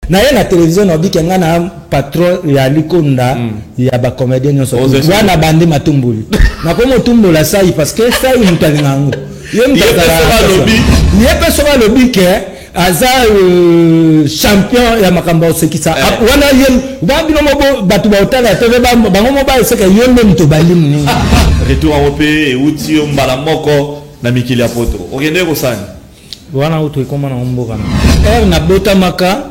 na ye na télévision na biki nga na patron ya likonda ya ba comédien nyonso wana bande matumbuli na ko motumbola sai parce que sai mutali ngango ye mutala lobby ke aza champion ya makambo sekisa wana ye babino mobo batu ba otala tebe bango moba seka yende mto balimu ni retour en Europé et outi mbala moko na mikili ya poto okende ko sani wana uto ikoma na mboka na bota maka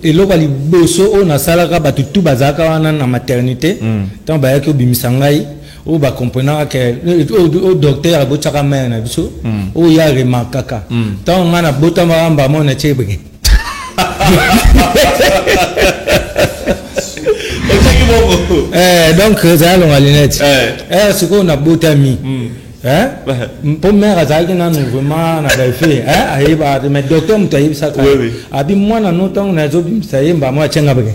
eloko liboso o na salaka batu tu bazaka wana na maternité tant ba yaki obimisa ngai o ba comprendre que o docteur abotaka mère na biso o ya remarkaka tant ngana bota mamba mona chebeke donc ça longa lunette c'est qu'on a bota mi pour mère azaki na vraiment na ba fait aiba mais docteur mutayi ça abi moi na no temps na zo bimisa yemba moi chenga beke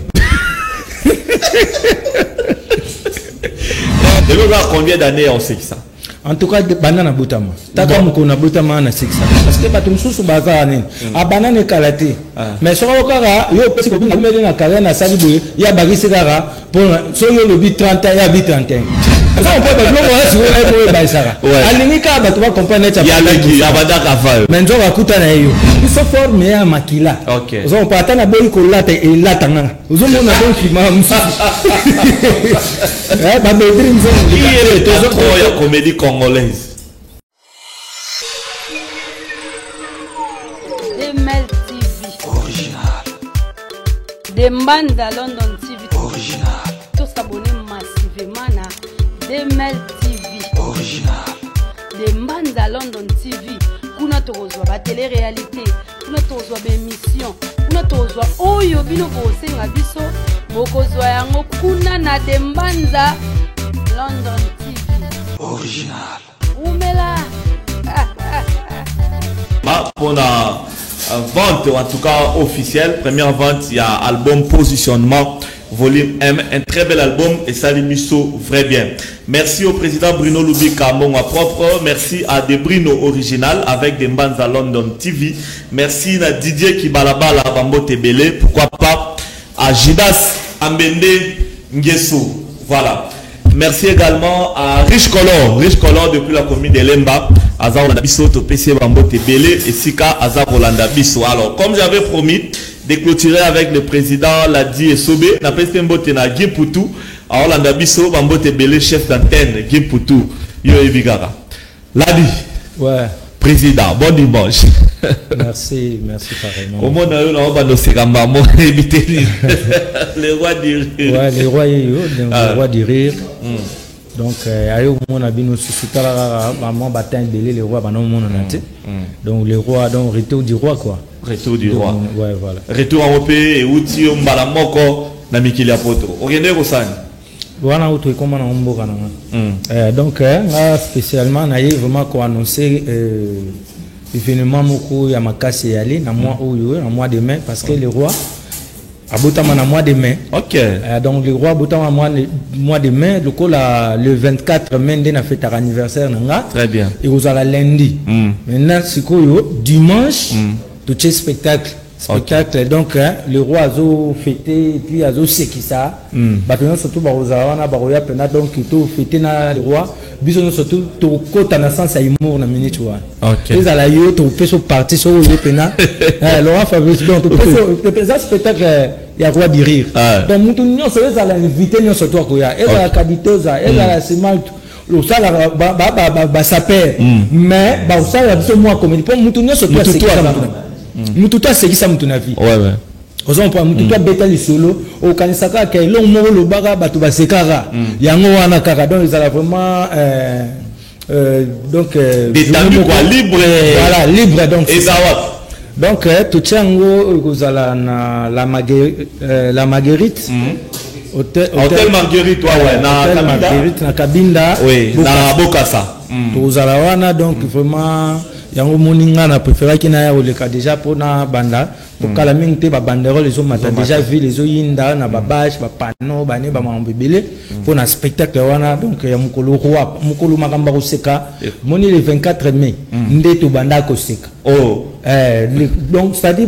combien d'années on sait ça? En tout cas, banana butama. Taka mukona butama na 6 parce que batum susu baza nini. A banana kalate. Mais so okara yo pesi ko bimeli na kala na sali boye ya bagisi kara pour so yo le bit 30 ya bit 31. Ça on peut pas le voir sur baisara. Alimika batu ba comprendre ça. Ya leki abada ka fa. Mais nzo bakuta na yo. Iso forme ya makila. OK. So on peut atana boy ko lata e lata ngana. Uzo mona donc ma musu. Ba bedrim zo. La comédie congolaise. Demel TV. Original. Demanda London TV. Original. Tous s'abonner massivement à Demel TV. Original. Demanda London TV. Kuna tozwa ba télé-réalité. Kuna tozwa ba émission. Kuna tozwa oyo bino bosenga biso. Bokozwa yango kuna na Demanda London TV. Original. Oumela. Pour la vente, en tout cas officielle, première vente, il y a album Positionnement, volume M, un très bel album et ça l'émission vrai bien. Merci au président Bruno Lubika, mon propre. Merci à Debrino Original avec des bands à London TV. Merci à Didier Kibalabala à Bambo Tebele. Pourquoi pas à Jidas Ambende Ngeso. Voilà. Merci également à Rich Color depuis la commune de Lemba, Azar Olabiso, Topesi Bambo Tebele et Sika Azar Olabiso. Alors, comme j'avais promis de clôturer avec le président Ladi et Sobe, n'a pas été mbote na Gimpoutou, à Olabiso, Bambo Tebele, chef d'antenne, Gimpoutou, Yo Ebigara. Ladi. Ouais. Président, bon dimanche. Merci carrément. Au monde, on va nous faire maman éviter le roi du rire. Ouais, le roi du rire. Donc, ayo mon abino susutala maman batin belé le roi banon mon naté. Donc le roi donc retour du roi quoi. Retour du roi. Ouais, voilà. Retour en Europé et outi mbala moko na mikili apoto. Ogende ko sani. Voilà où tu es comme un mboka na. Donc spécialement na yé vraiment ko annoncer événement moko ya makasi yali na mois oyo na mois de mai parce que le roi abotama na mois de mai. OK. Donc le roi abotama mois de mai le 24 mai na fête anniversaire nanga. Très bien. Et vous allez lundi. Maintenant sikoyo dimanche tout spectacle. Donc le roi a fêté et puis a qui ça maintenant surtout barozawana baroya pena donc tout fêté na le roi biso surtout to kota na sens ya humour na minute wa les ala yo to peso parti so yo pena le roi Fabrice donc to peso spectacle ya roi du rire donc mutu nyonso les ala invité nyonso to ko ya eza kaditoza eza simalt le sala ba saper mais ba sala biso moi comédie pour mutu nyonso to mututa sekisa mutu na vie ouais ozo mpa mututa beta li solo o kanisaka ke long moko lo baka batu basekara yango wana kaka donc ils allaient vraiment donc détendu quoi libre voilà libre donc et ça donc tout chango kozala na la Marguerite hôtel Marguerite ouais na Marguerite na Kabinda oui na Bokassa kozala wana donc vraiment yango moninga na préféré ki na ya oleka déjà pour na banda pour kala mingi te ba banderole les hommes ont déjà vu les oyinda na ba bâche ba panneau ba ne ba mambebele pour un spectacle wana donc ya mukolo roi mukolo makamba koseka moni le 24 mai ndeto banda koseka oh donc ça dit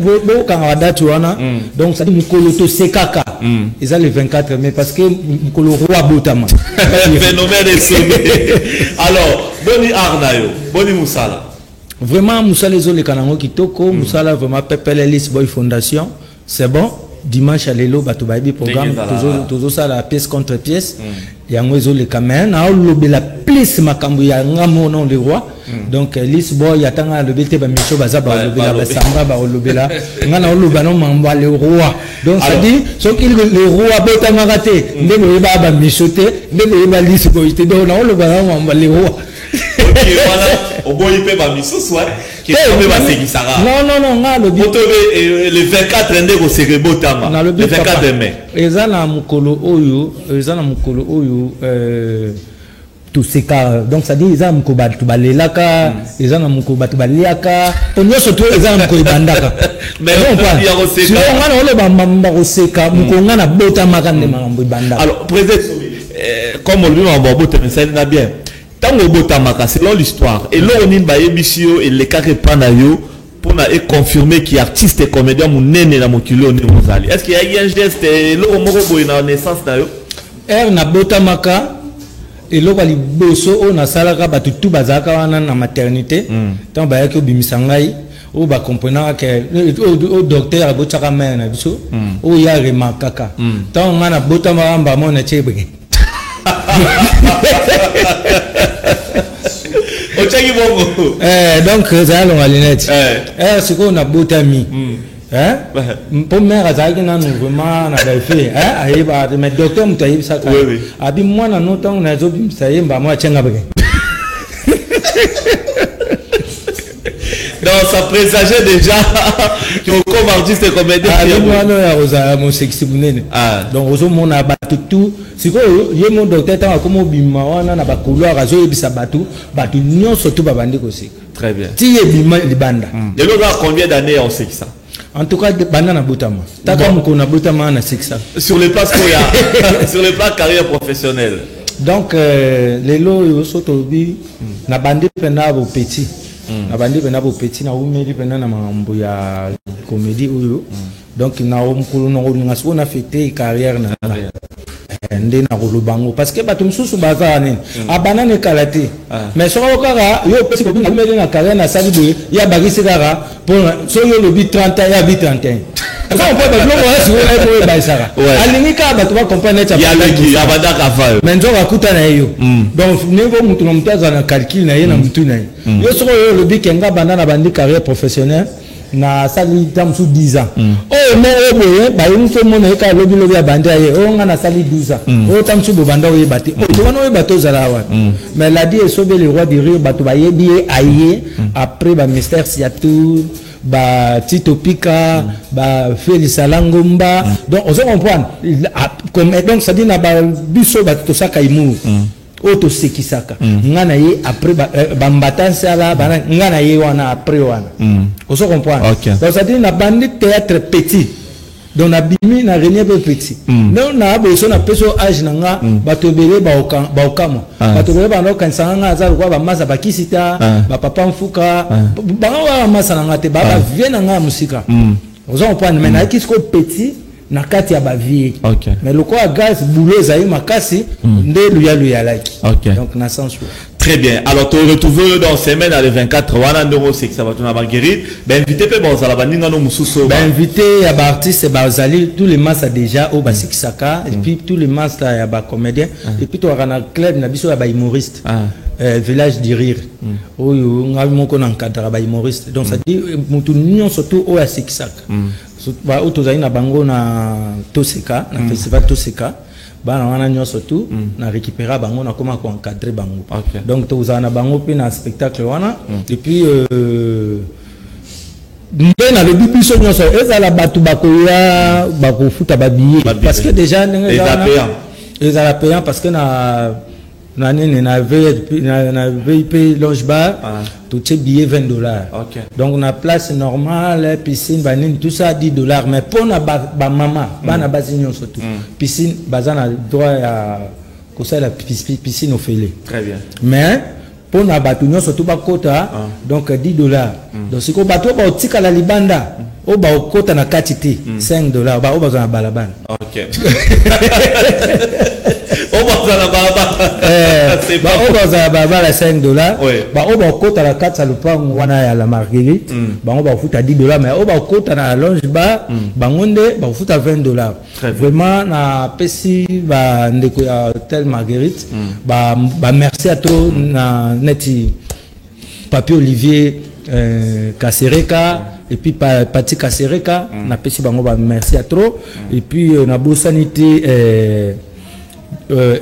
quand on date wana donc ça dit mukolo to sekaka ils ont le 24 mai parce que mukolo roi botama phénomène est sauvé. Alors boni arnayo boni musala vraiment musala les les kanango kitoko musala vraiment pepele list boy fondation c'est bon dimanche à l'élo bato baibi programme toujours ça la pièce contre pièce yango ezo le camen na lobe la plus makambu ya ngamo non le roi donc list boy yatanga le bete ba micho baza ba lobe la samba ba lobe la ngana lobe non mamba le roi donc ça dit so qu'il le roi botanga raté ndemo ba michoté ndemo ba list boy te donc na lobe na mamba le roi. Ok, voilà, au bout il peut pas mis ce soir. Qui est tombé par Séguisara. Non, le 24 ende au Séguebo Tama. Le 24 mai. Ezana mukolo oyo, tout c'est car donc ça dit ezana mukoba tubalelaka, ezana mukoba tubaliaka. On y surtout ezana mukoba bandaka. Mais on pas. Si on a le bamba oseka, mukonga na bota makande mambo bandaka. Alors, président, comme on lui a boté, mais ça n'a bien. Tango botamaka selon l'histoire et là on imba ebisio et les cas repanayo pour na confirmer qui artiste et comédien mon nene na mokilo ne mozali est-ce qu'il y a un geste là moko boy na naissance na yo na botamaka et là bali boso on na salaka batu tout bazaka wana na maternité tant ba yaki obimisa ngai o ba comprendre que au docteur abotaka mère na biso o ya remarkaka tant ngana botamaka mba mona chebe donc ça allons à lunette c'est qu'on a beau ami pour mère azaki na vraiment na fait aiba mais docteur mutayi ça abi moi na no temps na zo bimsa yemba moi tchenga bege donc ça présageait déjà comme artiste et comédien donc aux mon abatu tout c'est quoi il mon docteur tant comme bima wana na ba couloir azo ebisa batu nyon surtout ba bandi aussi très bien ti ebima libanda de l'autre combien d'années on sait ça en tout cas banda na botama taka mko na botama na 600 sur le plan sur le plan carrière professionnelle donc les lots yo sotobi na bandi pena bo petit na bandi pena bo petit na umeli pena na mambo ya comédie oyo donc na omkulu no ngaso na fêter carrière na ndé na rolobango parce que bato msusu baza nini abana ne kalate mais so okara yo petit ko ngumeli na carrière na sali boye ya bagisi kara pour so yo le 30 ya 31 ça on peut pas le voir sur le baisara alimika bato ba comprendre ça ya leki abada kafa mais nzo bakuta na yo donc niveau mutu na mutaza na calcul na ye na mutu na yo so yo le bikenga bana na bandi carrière professionnelle na sali tam sous 10 ans oh mais boye ba yo mso mona ka lobi lobi ya bandi ye o nga na sali 12 ans o tam sous banda o yebati o to wana o bato zarawa mais la dit sobe le roi du rire bato ba yebi aye après ba mystère siatou ba Tito Pika ba Félix Alangomba donc on se comprend comme donc ça dit na ba biso ba to saka imu auto sekisaka ngana ye après ba mbatansa la ba ngana ye wana après wana on se comprend donc ça dit na bandi théâtre petit donc na bimi na renier petit non na beso na peso âge nanga ba tobele ba okamo ba tobele ba no kansanga ngaza kwa ba masa ba kisita ba papa mfuka ba wa masa nanga te ba vienne nga musika on se comprend mais na kisko petit na kati ya ba vie mais le quoi gaz boulot za makasi nde luya laki donc na sens très bien alors tu retrouves dans semaine à le 24 wana ndongo c'est que ça va tourner à guérir ben invité pe bon ça la baninga no mususo ben invité ya ba artiste ba zali tous les masses déjà au basikisaka et puis tous les masses ya ba comédien et puis to na club na biso ya ba humoriste village du rire oyo ngabi moko na encadre ba humoriste donc ça dit mutu nyon surtout o ya sikisaka ba autozali na bango na Toseka na festival Toseka bana wana nyoso tout na récupérer bango na comment encadrer bango donc tozana na bango pe na spectacle wana et puis ndena le bibiso nyoso ezala batu bakoya bakofuta babillet parce que déjà les payants parce que na na VIP loge bar tout c'est billet $20. Donc on a place normale, piscine, banine, tout ça $10. Mais pour na maman, bana basignon surtout. Piscine, bazana droit à ça la piscine au filet. Très bien. Mais pour na batunyo surtout ba kota donc $10. Donc si ko bato ba otika la libanda, o ba kota na katiti $5 ba o ba na balaban. OK. On va dans la c'est pas on va à $5 bah on va côté la 4 salopang wana ya la marguerite bah on va foutre à $10 mais on va côté na lounge bar bah on va foutre à $20. Vraiment na pesi bah ndeko ya hôtel marguerite bah merci à toi na neti papier Olivier Kasereka et puis Pati Kasereka na pesi bango bah merci à trop et puis na beau sanité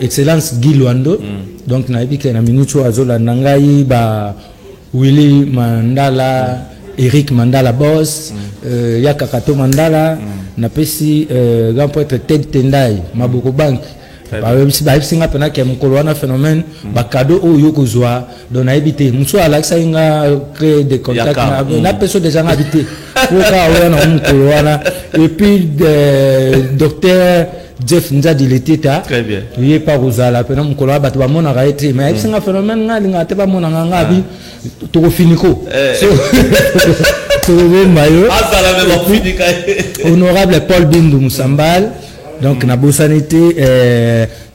Excellence Guy Luando donc na ebi ke na minuto azola nangai ba Willy Mandala Eric Mandala boss Yaka Kato Mandala na pesi grand prêtre Ted Tendai Maboko Bank ba singa pena ke mukolo wana phénomène ba cadeau o yo kozwa donc na ebité muso alaxa inga créer des contacts na peso déjà habité pour ka wana mukolo wana et puis docteur Jeff Nzadi Leteta. Très bien. Il est pas Rosala. Pendant mon collègue, bah tu vas mon arrêter. Mais c'est un phénomène là, il a été pas mon angabi. Tu refinico. Tu reviens maillot. Ah ça la même finika. Honorable Paul Bindu Moussambal. Donc na bosanité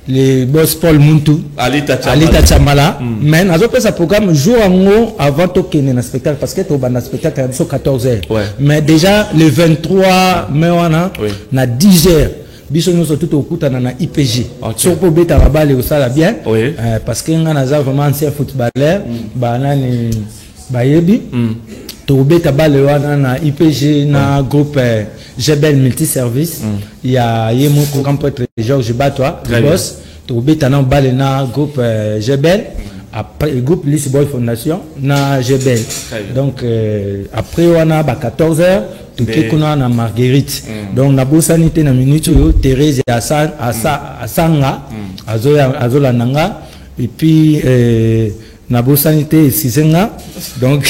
les boss Paul Muntu. Alita Chamala. Mais na zo pesa programme jour en haut avant to kene na spectacle parce que to banda spectacle à 14h. Mais déjà le 23 mai wana na 10h. Biso nous surtout au coup na IPG so pour beta la balle ça la bien parce que on a vraiment ancien footballeur banani bayebi to beta balle na IPG na groupe Jebel multiservice il y a yemo grand prêtre Georges Batois boss to beta na balle na groupe Jebel après le groupe Lys Boy Fondation na Jebel donc après on a 14h tout qu'on a na Marguerite donc na bosanité na minute yo Thérèse Asanga azola nanga et puis na bosanité Sisenga donc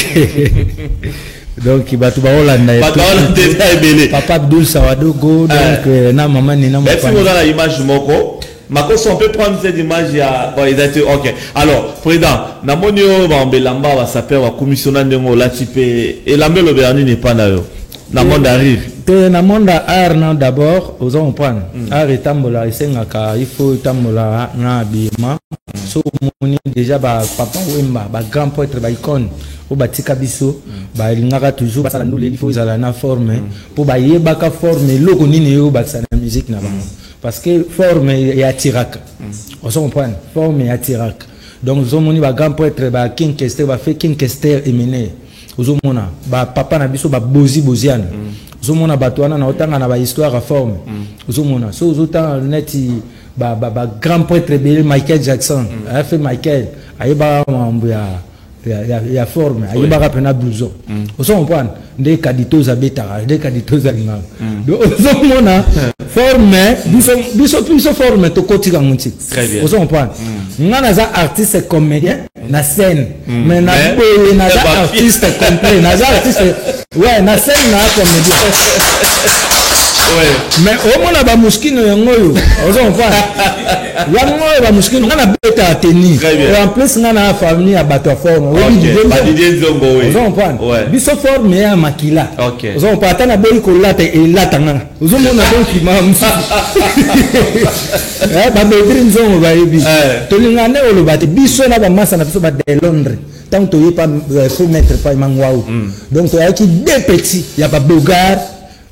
donc batu ba Hollande papa Abdul Sawadogo donc na maman ni na merci pour la image moko Makos, on peut prendre cette image. Ok. Alors, président, Namonio Bambelamba va s'appeler wa commissionnant de la type et la le Berni n'est pas là. Namonda arrive. Namonda art d'abord, aux hommes prendre. Art et tambola, il faut tambola na bima. So moni déjà ba papa Wemba, ba grand poète ba icône. Au batika biso, ba lingaka toujours ba sala ndule il faut zala na forme pour ba yeba ka forme loko nini yo ba sana musique na ba. Parce que forme est attiraka. On se comprend. Forme est attiraka. Donc, zomoni ba grand poète ba King Kester ba fait King Kester émené. Zomona ba papa na biso ba bozi boziana. Zomona batwana na otanga na ba histoire à forme. Zomona so zotan neti ba grand poète belé Michael Jackson. A fait Michael. Ayeba mambuya ya forme. Ayeba rapena blouson. On se comprend. Des cadito za betara, des cadito za linga. Donc zomona forme, biso forme to kotika munti. Très bien. On se comprend. Ngana za artiste comédien na scène. Mais na artiste complet, na artiste ouais, na scène na comédien. Ouais. Mais au moins ba muskino yangoyo. On se comprend. Yangoyo ba muskino ngana beta tenir. Et en plus ngana famille à bateau forme. Oui, ba Didier Zongo oui. On se comprend. Biso forme ya makila. OK. On se comprend na boy ko lata et lata ngana. On se mona donc imam. Ba bedrin zongo ba yebi. To lingane o lo bati biso na ba masa na biso ba de Londres. Tant to yepa faut mettre pas mangwao. Donc to yaki deux petits, ya ba bogar.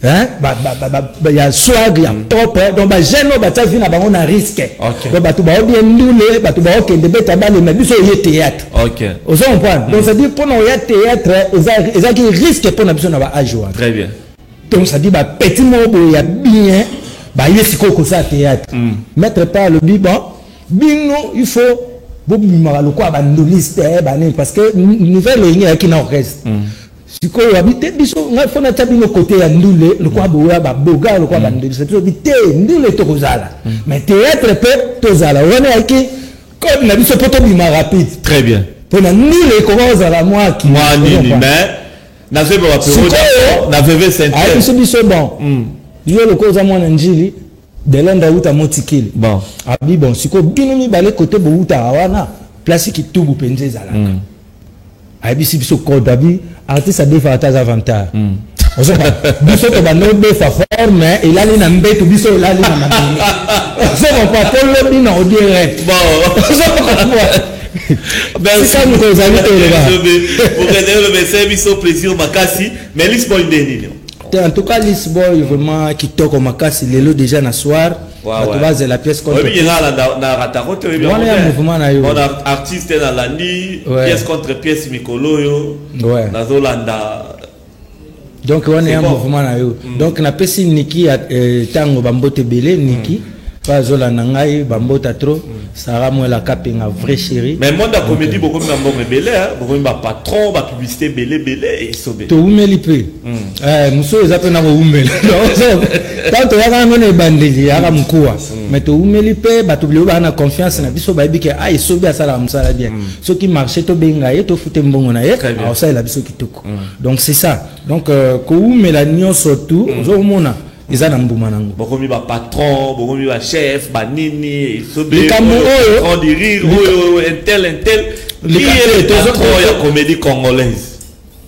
Hein, il y a swag, il y a top, donc bah gêne, bah ça vient à on a risque. Donc bah tout bah bien nulé, bah tout bah ok, de bêta balle, mais du il y a théâtre. Ok. Aux on prend. Donc ça dit pour nous il y a théâtre, ils ont qui risque pour nous besoin d'avoir à jouer. Très bien. Donc ça dit bah petit mot il y a bien, bah il y a si quoi ça théâtre. Mettre pas le biban, bino il faut beaucoup le quoi bah nous liste, bah parce que nouvelle ligne qui n'en reste. Si quoi habiter biso nga fona tabino côté ya ndule le quoi boya ba boga le quoi ba ndule c'est habiter ndule to kozala mais théâtre peut tozala on est qui Comme la biso poto bima rapide. Très bien. Pour na nul et comment à la moi qui. Moi ni mais na zebe wa pero na veve sainte. Ah biso bon. Yo le cause à moi njili de l'enda uta motikili. Bon. Abi bon siko bino mi balé côté bo uta wana place qui tout bu penze zalaka. Abi si biso code abi artiste a des avantages. Biso to ba no be fa forme et là na mbeto biso là na mabini. Ça va pas pour le bino au direct. Bon. Merci ça nous les amis pour aider le message biso plaisir makasi mais Lisboy ndeni. En tout cas Lisboy vraiment qui toque makasi lelo déjà na soir. Tu vas la pièce contre. Oui, il y a na ratakote bien. On a artiste dans la nuit, pièce contre pièce mikolo yo. Ouais. Na Zolanda. Donc on est un mouvement na yo. Donc na pesi Niki tango bambote belé Niki pas Zolanda ngai bambota trop Sarah moi la capinga vrai chéri. Mais monde la comédie beaucoup de mbongo belé beaucoup de patron ba publicité belé et sobé. To umeli pe. Muso ezape na umeli. Tant to yaka ngone bandeli yaka mkuwa. Mais to umeli pe ba to blo ba na confiance na biso ba bike ai sobe asala musala bien. Ce qui marche to benga ye to fute mbongo na ye. Alors ça la biso kitoko. Donc c'est ça. Donc ko umela nyo surtout zo mona ils ont un boumanango. Beaucoup de patron, beaucoup de chef, banini, les camots, on dit rire, un tel. Qui est le patron de la comédie congolaise?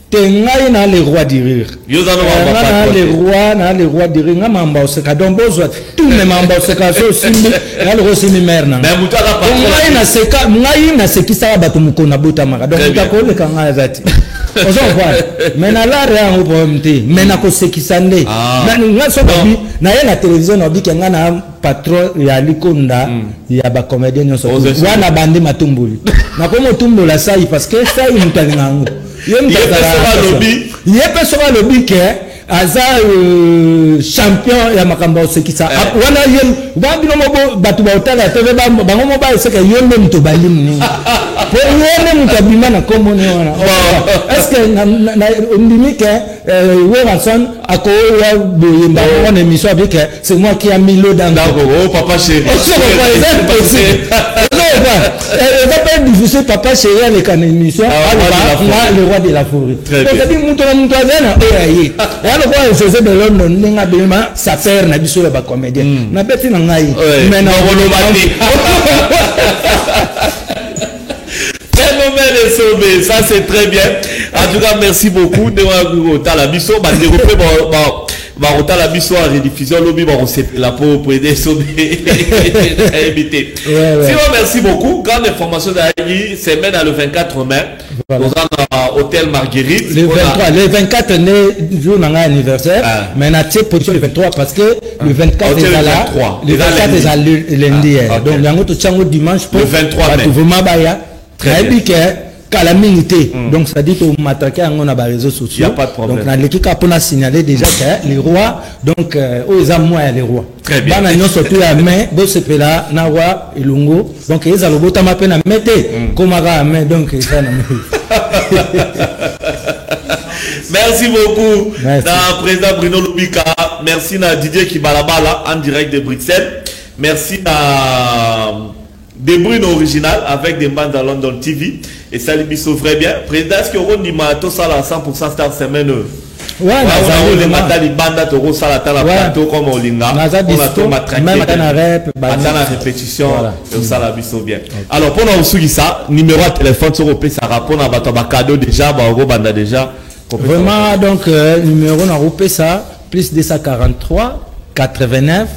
Tengai na les rois du rire. Yo na les rois du rire. Ngamba oseka donc bozo tout les membres oseka so simbi na le rosimi merna. Mais mutaka patron. Ngai na sekisa bato mukona bota maka. Donc mutako le kanga zati. Ozo voir. Mais na la réa ngopomte. Mais na ko sekisa nde. Na so babi na ye na télévision na biki ngana patron ya likonda ya ba comédien so. Wana bande matumbuli. Na ko motumbola sai parce que sai mutalingango. Il est sera lobby que aza champion ya makambo osekisa wana yem bambi no mobo batu ba otala tebe bango mo ba seka yembe mto balim ni po yembe mto bima na komo ne wana est-ce que ndimi que Weranson ako ya boyemba on émission avec c'est moi qui a mis l'eau dans oh papa chéri elle va pas diffuser papa chéri avec une émission le roi de la forêt donc ça dit muto azana oyaye alors quoi c'est de London ninga bema sa faire na biso ba comédien na beti na ngai mais na rolobati phénomène sauvé ça c'est très bien en tout cas merci beaucoup de la biso ba développer ba la biso à rediffusion lobby ba on sait la pour aider sauver éviter sinon merci beaucoup grande information d'Aïe semaine à le 24 mai dans un hôtel Marguerite le 24 né jour d'un anniversaire mais na tche position le 23 parce que le 24 est là le 24 est à lundi donc yango to tchango dimanche pour le 23 mai vraiment baya très bien calamité donc ça dit au matraquer on a des réseaux sociaux. Il y a pas de problème. Donc dans l'équipe on a signalé déjà que les rois donc aux amours les rois. Très bien. Bana nyo surtout à main bo sepela na roi ilungo donc ils a lobota mape na mete comme à main donc ça na. Merci beaucoup à président Bruno Lubika, merci à Didier Kibalabala en direct de Bruxelles. Merci à des Bruno original avec des bandes à London TV et ça lui sauverait bien. Président, est-ce que vous avez dit ça à 100% Star Semaine? Ouais, on a matali banda toro sala tala plateau comme Olinga. On a tout matraqué. Même à la répétition, et ça la biso bien. Alors pour nous ça, numéro de téléphone sur le ça répond à votre cadeau déjà, banda déjà. Vraiment donc numéro on a repé ça plus 243 89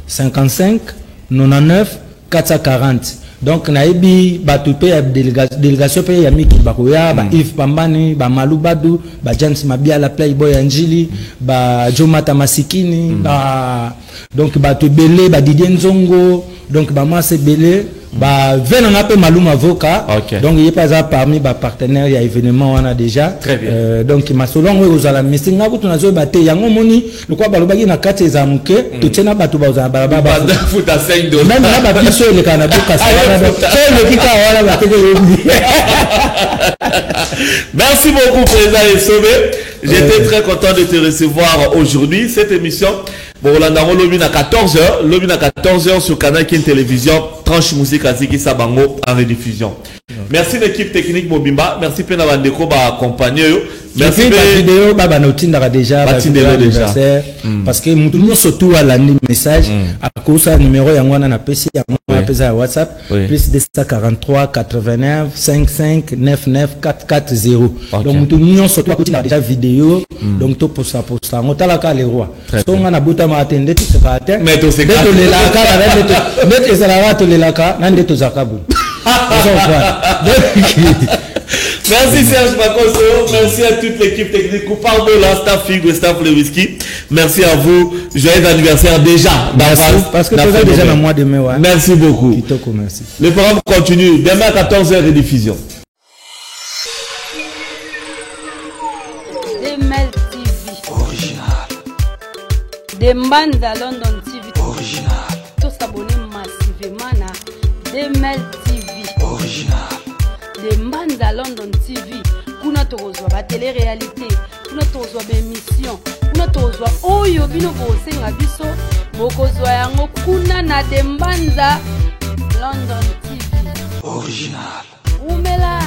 55 99 440. Donc naibi batupe délégation pe ya miki bakoya ba Yves Pambani ba Malubadu ba James Mabia la Playboy Anjili ba Jomata Masikini ba donc batu belé ba Didier Nzongo donc ba Masse belé ba venanga pe Maluma Voka donc il est pas parmi ba partenaires ya événement on a déjà donc ma solongo ozala misinga butu nazo ba te yango moni lokwa balobaki na kati za muke to tena batu ba ozala ba futa 5 dollars même na ba biso le kana boka merci beaucoup président Essobé. J'étais très content de te recevoir aujourd'hui. Cette émission Bon, on a lobby à 14h, lobby à 14h sur Canal Kin Télévision, tranche musique à Ziki Sabango en rediffusion. Merci l'équipe technique Mobimba, merci Pena Bandeko ba accompagner. Merci la vidéo ba notinda déjà déjà parce que nous surtout à la message à cause du numéro yangwana na PC yangwana pesa WhatsApp plus 243 89 55 99 440. Donc nous surtout à déjà vidéo donc tout pour ça on t'a la ka les rois. So on a buta ma attendre tout ça atteindre. Mais tout c'est ça la ka mettre ça la to la ka nande to zakabu. Merci Serge Bakoso, merci à toute l'équipe technique, pardon la staff Figo, staff le whisky. Merci à vous, joyeux anniversaire déjà. Parce que tu as déjà le mois de mai. Ouais. Merci beaucoup. Merci. Le programme continue demain à 14h de diffusion. Demel TV Original. Dembanza London TV Original. Tous s'abonner massivement à Demel TV Original. Dembanza London TV kuna tozwa ba télé-réalité kuna tozwa ba émission kuna tozwa oyo bino bosenga biso bokozwa yango kuna na Dembanza London TV Original. Umela